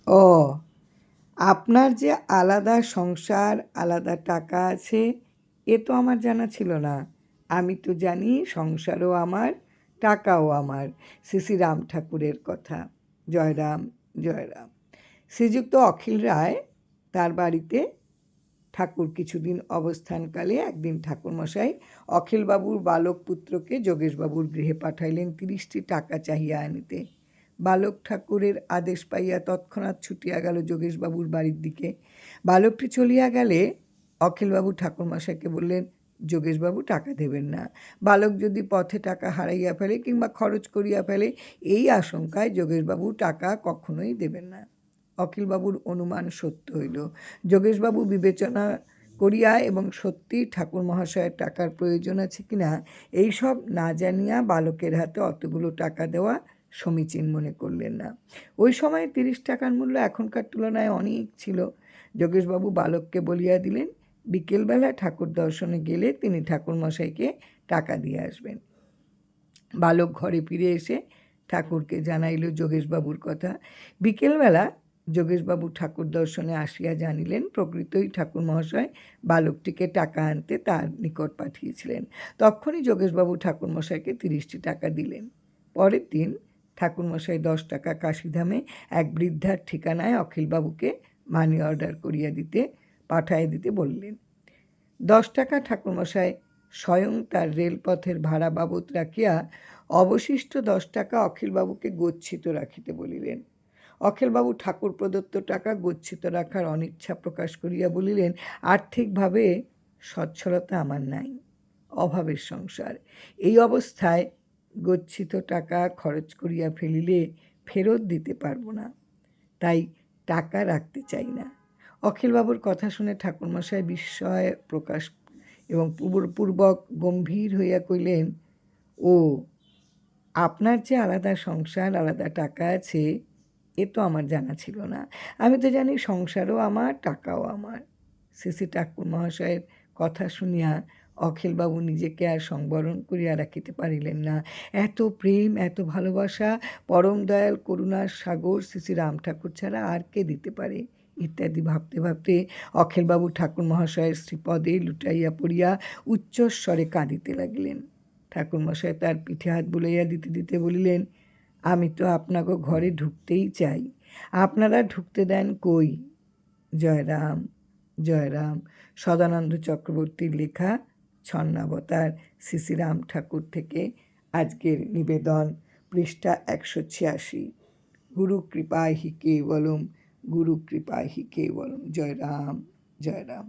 ও, আপনার যে আলাদা সংসার, আলাদা টাকা আছে, এ তো আমার জানা ছিল না। আমি তো জানি সংসারও আমার, টাকাও আমার। শ্রী শ্রী রাম ঠাকুরের কথা। জয়রাম, জয়রাম। শ্রীযুক্ত অখিল রায় তার বাড়িতে ঠাকুর কিছুদিন অবস্থানকালে একদিন ঠাকুরমশাই অখিলবাবুর বালক পুত্রকে যোগেশবাবুর গৃহে পাঠাইলেন 30টি টাকা চাহিয়া আনিতে। বালক ঠাকুরের আদেশ পাইয়া তৎক্ষণাৎ ছুটিয়া গেল যোগেশবাবুর বাড়ির দিকে। বালকটি চলিয়া গেলে অখিলবাবু ঠাকুরমশাইকে বললেন, যোগেশবাবু টাকা দেবেন না। বালক যদি পথে টাকা হারাইয়া ফেলে কিংবা খরচ করিয়া ফেলে, এই আশঙ্কায় যোগেশবাবু টাকা কখনোই দেবেন না। অখিলবাবুর অনুমান সত্য হইল। যোগেশবাবু বিবেচনা করিয়া এবং সত্যি ঠাকুর মহাশয়ের টাকার প্রয়োজন আছে কিনা এইসব না জানিয়া বালকের হাতে অতগুলো টাকা দেওয়া সমীচীন মনে করলেন না। ওই সময় 30 টাকার মূল্য এখনকার তুলনায় অনেক ছিল। যোগেশবাবু বালককে বলিয়া দিলেন, বিকেলবেলা ঠাকুর দর্শনে গেলে তিনি ঠাকুরমশাইকে টাকা দিয়ে আসবেন। বালক ঘরে ফিরে এসে ঠাকুরকে জানাইল যোগেশবাবুর কথা। বিকেলবেলা যোগেশবাবু ঠাকুর দর্শনে আসিয়া জানিলেন প্রকৃতই ঠাকুর মহাশয় বালকটিকে টাকা আনতে তার নিকট পাঠিয়েছিলেন। তখনই যোগেশবাবু ঠাকুরমশাইকে 30টি টাকা দিলেন। পরের দিন ঠাকুরমশাই 10 টাকা কাশিধামে এক বৃদ্ধার ঠিকানায় অখিলবাবুকে মানি অর্ডার করিয়া পাঠাইয়া দিতে বললেন। 10 টাকা ঠাকুরমশাই স্বয়ং তার রেলপথের ভাড়া বাবদ রাখিয়া অবশিষ্ট 10 টাকা অখিলবাবুকে গচ্ছিত রাখিতে বলিলেন। অখিলবাবু ঠাকুর প্রদত্ত টাকা গচ্ছিত রাখার অনিচ্ছা প্রকাশ করিয়া বলিলেন, আর্থিকভাবে সচ্ছলতা আমার নাই, অভাবের সংসার। এই অবস্থায় গচ্ছিত টাকা খরচ করিয়া ফেলিলে ফেরত দিতে পারব না, তাই টাকা রাখতে চাই না। অখিলবাবুর কথা শুনে ঠাকুরমশাই বিস্ময় প্রকাশ এবং পূর্বক গম্ভীর হইয়া কইলেন, ও, আপনার যে আলাদা সংসার, আলাদা টাকা আছে, এ তো আমার জানা ছিল না। আমি তো জানি সংসারও আমার, টাকাও আমার। শ্রী ঠাকুর মহাশয়ের কথা শুনিয়া অখিলবাবু নিজেকে আর সংবরণ করিয়া রাখিতে পারিলেন না। এত প্রেম, এত ভালোবাসা, পরম দয়াল করুণার সাগর শ্রী রাম ঠাকুর ছাড়া আর কে দিতে পারে? ইত্যাদি ভাবতে ভাবতে অখিলবাবু ঠাকুর মহাশয়ের শ্রীপদে লুটাইয়া পড়িয়া উচ্চস্বরে কাঁদিতে লাগিলেন। ঠাকুরমশাই তার পিঠে হাত বুলাইয়া দিতে দিতে বলিলেন, আমি তো আপনাকে ঘরে ঢুকতেই চাই, আপনারা ঢুকতে দেন কই? জয়রাম, জয়রাম। সদানন্দ চক্রবর্তীর লেখা ছন্নাবতার শ্রী শ্রী রাম ঠাকুর থেকে আজকের নিবেদন, পৃষ্ঠা 186। গুরু কৃপাহি কেবলম, গুরু কৃপাহি কেবলম। জয়রাম, জয়রাম।